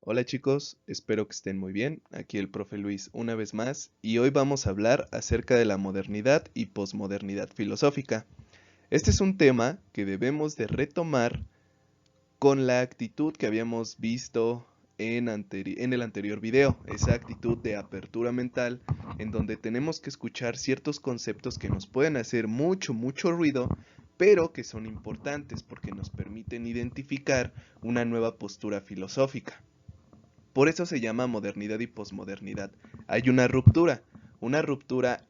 Hola chicos, espero que estén muy bien. Aquí el profe Luis una vez más y hoy vamos a hablar acerca de la modernidad y posmodernidad filosófica. Este es un tema que debemos de retomar con la actitud que habíamos visto en el anterior video, esa actitud de apertura mental en donde tenemos que escuchar ciertos conceptos que nos pueden hacer mucho ruido, pero que son importantes porque nos permiten identificar una nueva postura filosófica. Por eso se llama modernidad y posmodernidad. Hay una ruptura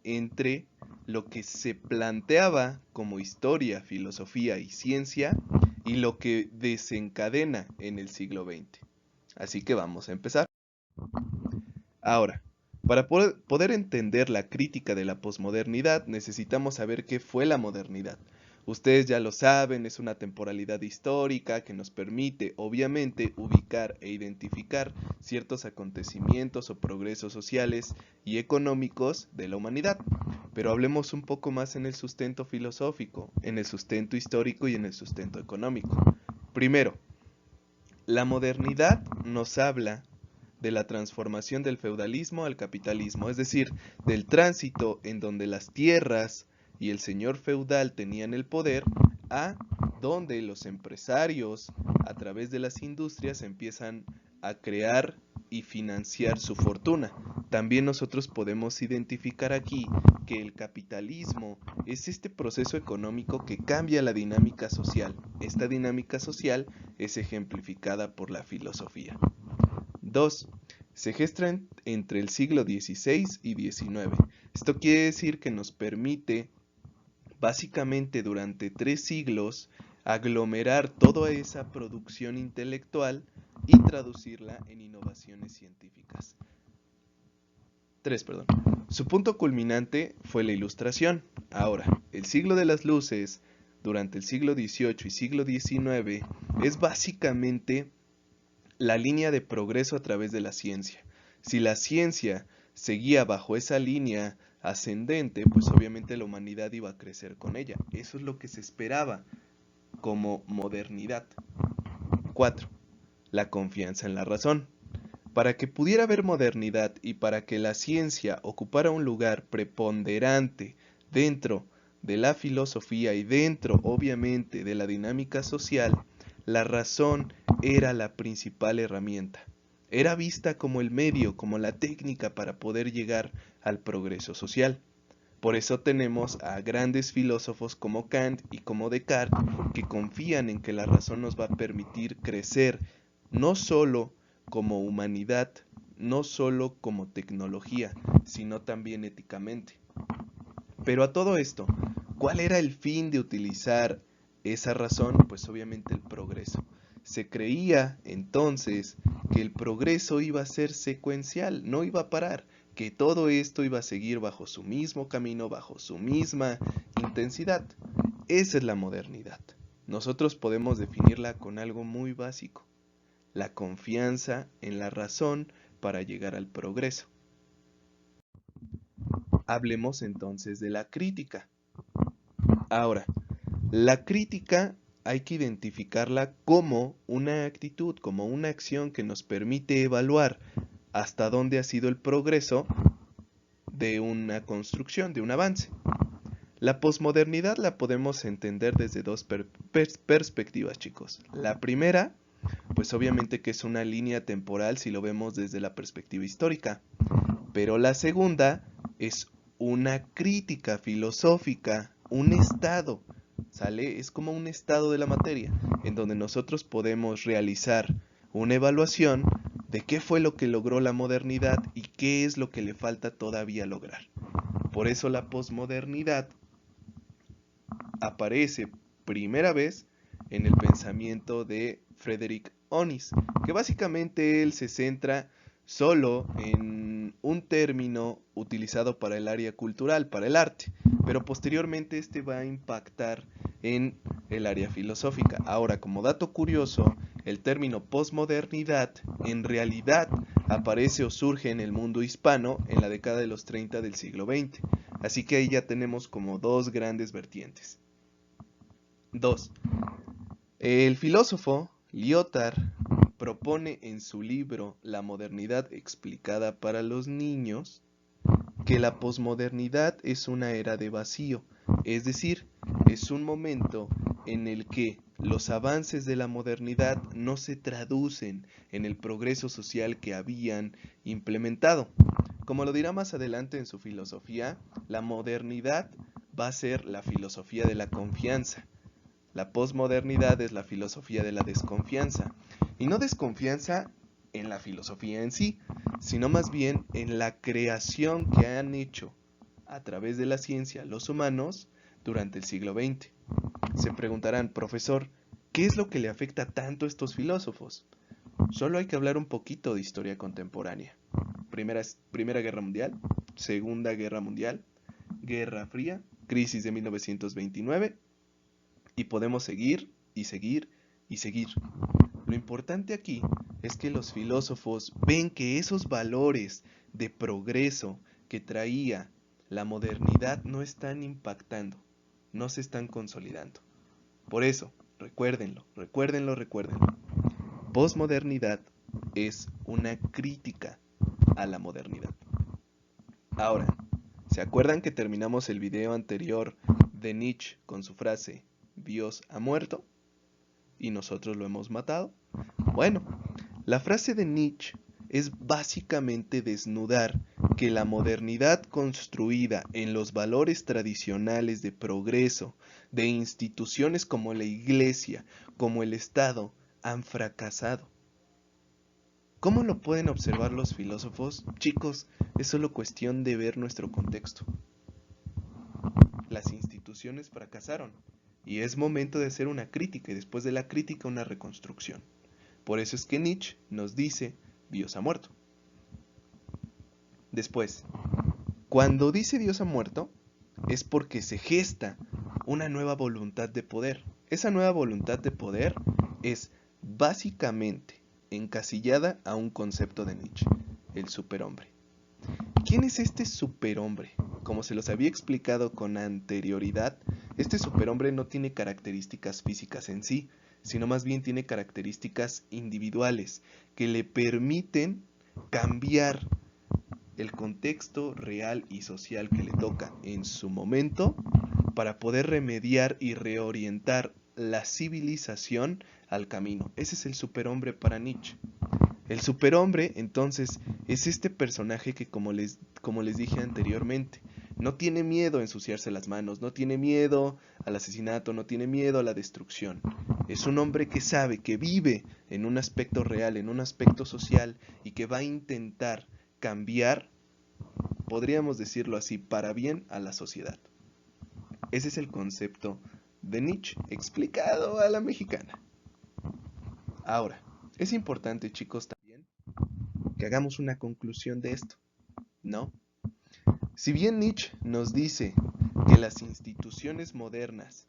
entre lo que se planteaba como historia, filosofía y ciencia y lo que desencadena en el siglo XX. Así que vamos a empezar. Ahora, para poder entender la crítica de la posmodernidad, necesitamos saber qué fue la modernidad. Ustedes ya lo saben, es una temporalidad histórica que nos permite, obviamente, ubicar e identificar ciertos acontecimientos o progresos sociales y económicos de la humanidad. Pero hablemos un poco más en el sustento filosófico, en el sustento histórico y en el sustento económico. Primero, la modernidad nos habla de la transformación del feudalismo al capitalismo, es decir, del tránsito en donde las tierras y el señor feudal tenían el poder a donde los empresarios a través de las industrias empiezan a crear y financiar su fortuna. También nosotros podemos identificar aquí que el capitalismo es este proceso económico que cambia la dinámica social. Esta dinámica social es ejemplificada por la filosofía. 2. Se gesta entre el siglo XVI y XIX. Esto quiere decir que nos permite, básicamente durante 3 siglos, aglomerar toda esa producción intelectual y traducirla en innovaciones científicas. 3, perdón. Su punto culminante fue la Ilustración. Ahora, el siglo de las luces, durante el siglo XVIII y siglo XIX, es básicamente la línea de progreso a través de la ciencia. Si la ciencia seguía bajo esa línea ascendente, pues obviamente la humanidad iba a crecer con ella. Eso es lo que se esperaba como modernidad. 4. La confianza en la razón. Para que pudiera haber modernidad y para que la ciencia ocupara un lugar preponderante dentro de la filosofía y dentro, obviamente, de la dinámica social, la razón era la principal herramienta. Era vista como el medio, como la técnica para poder llegar al progreso social. Por eso tenemos a grandes filósofos como Kant y como Descartes que confían en que la razón nos va a permitir crecer no solo como humanidad, no solo como tecnología, sino también éticamente. Pero a todo esto, ¿cuál era el fin de utilizar esa razón? Pues obviamente el progreso. Se creía entonces que el progreso iba a ser secuencial, no iba a parar, que todo esto iba a seguir bajo su mismo camino, bajo su misma intensidad. Esa es la modernidad. Nosotros podemos definirla con algo muy básico: la confianza en la razón para llegar al progreso. Hablemos entonces de la crítica. Ahora, la crítica hay que identificarla como una actitud, como una acción que nos permite evaluar hasta dónde ha sido el progreso de una construcción, de un avance. La posmodernidad la podemos entender desde dos perspectivas, chicos. La primera, pues obviamente que es una línea temporal si lo vemos desde la perspectiva histórica, pero la segunda es una crítica filosófica, un estado, ¿sale? Es como un estado de la materia, en donde nosotros podemos realizar una evaluación de qué fue lo que logró la modernidad y qué es lo que le falta todavía lograr. Por eso la posmodernidad aparece primera vez en el pensamiento de Frederick Onis, que básicamente él se centra solo en un término utilizado para el área cultural, para el arte, pero posteriormente este va a impactar en el área filosófica. Ahora, como dato curioso, el término posmodernidad en realidad aparece o surge en el mundo hispano en la década de los 30 del siglo XX. Así que ahí ya tenemos como dos grandes vertientes. 2. El filósofo Lyotard propone en su libro La modernidad explicada para los niños que la posmodernidad es una era de vacío, es decir, es un momento en el que los avances de la modernidad no se traducen en el progreso social que habían implementado. Como lo dirá más adelante en su filosofía, la modernidad va a ser la filosofía de la confianza. La posmodernidad es la filosofía de la desconfianza. Y no desconfianza en la filosofía en sí, sino más bien en la creación que han hecho a través de la ciencia los humanos durante el siglo XX. Se preguntarán, profesor, ¿qué es lo que le afecta tanto a estos filósofos? Solo hay que hablar un poquito de historia contemporánea. Primera Guerra Mundial, Segunda Guerra Mundial, Guerra Fría, crisis de 1929, y podemos seguir y seguir y seguir. Lo importante aquí es que los filósofos ven que esos valores de progreso que traía la modernidad no están impactando, no se están consolidando. Por eso, recuérdenlo, recuérdenlo, recuérdenlo. Posmodernidad es una crítica a la modernidad. Ahora, ¿se acuerdan que terminamos el video anterior de Nietzsche con su frase Dios ha muerto y nosotros lo hemos matado? Bueno, la frase de Nietzsche es básicamente desnudar que la modernidad construida en los valores tradicionales de progreso, de instituciones como la Iglesia, como el Estado, han fracasado. ¿Cómo lo pueden observar los filósofos? Chicos, es solo cuestión de ver nuestro contexto. Las instituciones fracasaron y es momento de hacer una crítica y después de la crítica una reconstrucción. Por eso es que Nietzsche nos dice, Dios ha muerto. Después, cuando dice Dios ha muerto, es porque se gesta una nueva voluntad de poder. Esa nueva voluntad de poder es básicamente encasillada a un concepto de Nietzsche, el superhombre. ¿Quién es este superhombre? Como se los había explicado con anterioridad, este superhombre no tiene características físicas en sí, sino más bien tiene características individuales que le permiten cambiar el contexto real y social que le toca en su momento para poder remediar y reorientar la civilización al camino. Ese es el superhombre para Nietzsche. El superhombre, entonces, es este personaje que, como les dije anteriormente, no tiene miedo a ensuciarse las manos, no tiene miedo al asesinato, no tiene miedo a la destrucción. Es un hombre que sabe, que vive en un aspecto real, en un aspecto social, y que va a intentar cambiar, podríamos decirlo así, para bien a la sociedad. Ese es el concepto de Nietzsche, explicado a la mexicana. Ahora, es importante, chicos, también que hagamos una conclusión de esto, ¿no? Si bien Nietzsche nos dice que las instituciones modernas,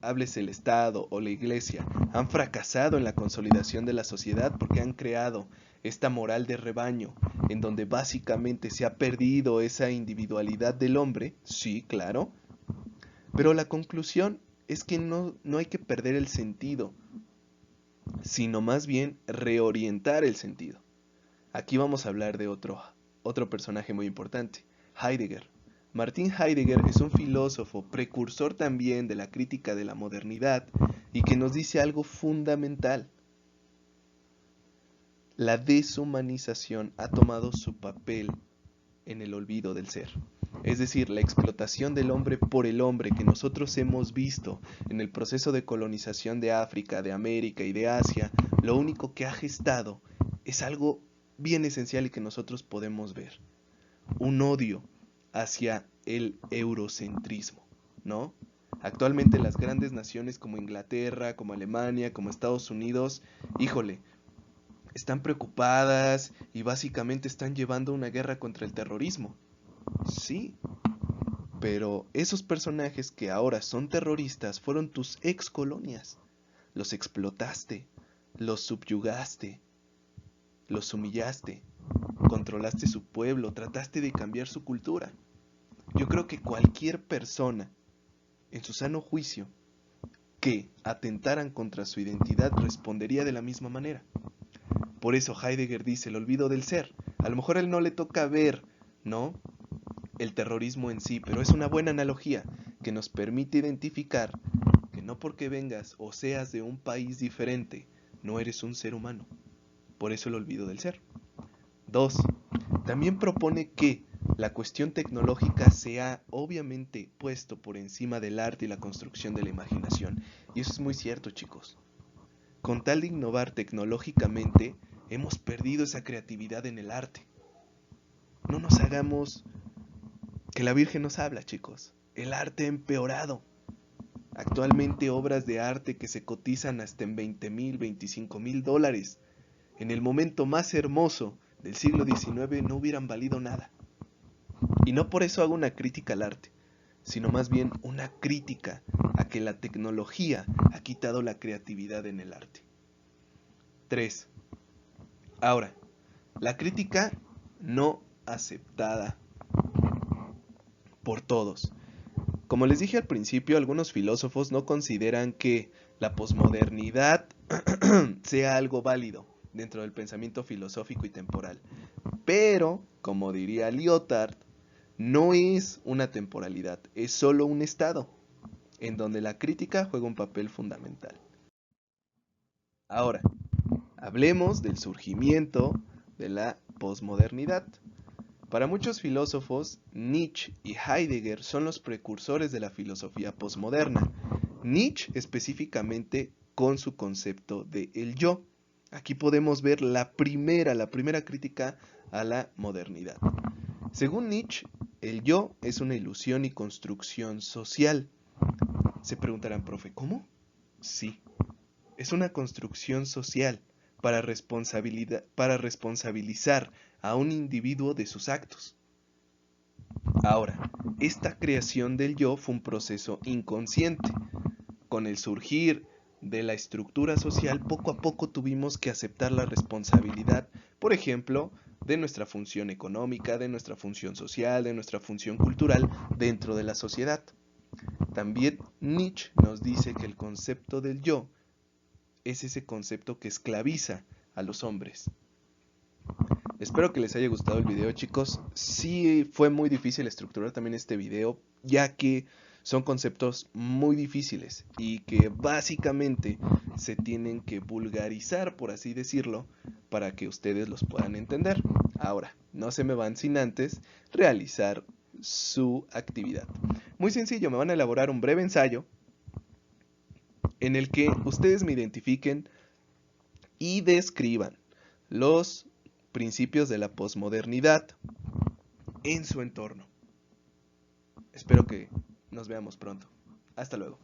háblese el Estado o la Iglesia, han fracasado en la consolidación de la sociedad porque han creado esta moral de rebaño, en donde básicamente se ha perdido esa individualidad del hombre, sí, claro, pero la conclusión es que no hay que perder el sentido, sino más bien reorientar el sentido. Aquí vamos a hablar de otro personaje muy importante, Heidegger. Martin Heidegger es un filósofo precursor también de la crítica de la modernidad y que nos dice algo fundamental. La deshumanización ha tomado su papel en el olvido del ser. Es decir, la explotación del hombre por el hombre que nosotros hemos visto en el proceso de colonización de África, de América y de Asia, lo único que ha gestado es algo bien esencial y que nosotros podemos ver. Un odio hacia el eurocentrismo, ¿no? Actualmente las grandes naciones como Inglaterra, como Alemania, como Estados Unidos, híjole, están preocupadas y básicamente están llevando una guerra contra el terrorismo. Sí, pero esos personajes que ahora son terroristas fueron tus ex colonias. Los explotaste, los subyugaste, los humillaste, controlaste su pueblo, trataste de cambiar su cultura. Yo creo que cualquier persona, en su sano juicio, que atentaran contra su identidad respondería de la misma manera. Por eso Heidegger dice el olvido del ser. A lo mejor a él no le toca ver, ¿no?, el terrorismo en sí, pero es una buena analogía que nos permite identificar que no porque vengas o seas de un país diferente, no eres un ser humano. Por eso el olvido del ser. 2. También propone que la cuestión tecnológica se ha obviamente puesto por encima del arte y la construcción de la imaginación. Y eso es muy cierto, chicos. Con tal de innovar tecnológicamente, hemos perdido esa creatividad en el arte. No nos hagamos que la Virgen nos habla, chicos. El arte ha empeorado. Actualmente obras de arte que se cotizan hasta en $20,000, $25,000, en el momento más hermoso del siglo XIX no hubieran valido nada. Y no por eso hago una crítica al arte, sino más bien una crítica a que la tecnología ha quitado la creatividad en el arte. 3. Ahora, la crítica no aceptada por todos. Como les dije al principio, algunos filósofos no consideran que la posmodernidad sea algo válido dentro del pensamiento filosófico y temporal. Pero, como diría Lyotard, no es una temporalidad, es solo un estado, en donde la crítica juega un papel fundamental. Ahora, hablemos del surgimiento de la posmodernidad. Para muchos filósofos, Nietzsche y Heidegger son los precursores de la filosofía posmoderna. Nietzsche específicamente con su concepto de el yo. Aquí podemos ver la primera crítica a la modernidad. Según Nietzsche, el yo es una ilusión y construcción social. Se preguntarán, profe, ¿cómo? Sí, es una construcción social para responsabilizar a un individuo de sus actos. Ahora, esta creación del yo fue un proceso inconsciente. Con el surgir de la estructura social, poco a poco tuvimos que aceptar la responsabilidad, por ejemplo, de nuestra función económica, de nuestra función social, de nuestra función cultural dentro de la sociedad. También Nietzsche nos dice que el concepto del yo es ese concepto que esclaviza a los hombres. Espero que les haya gustado el video, chicos. Sí fue muy difícil estructurar también este video, ya que son conceptos muy difíciles y que básicamente se tienen que vulgarizar, por así decirlo, para que ustedes los puedan entender. Ahora, no se me van sin antes realizar su actividad. Muy sencillo, me van a elaborar un breve ensayo en el que ustedes me identifiquen y describan los principios de la posmodernidad en su entorno. Espero que nos veamos pronto. Hasta luego.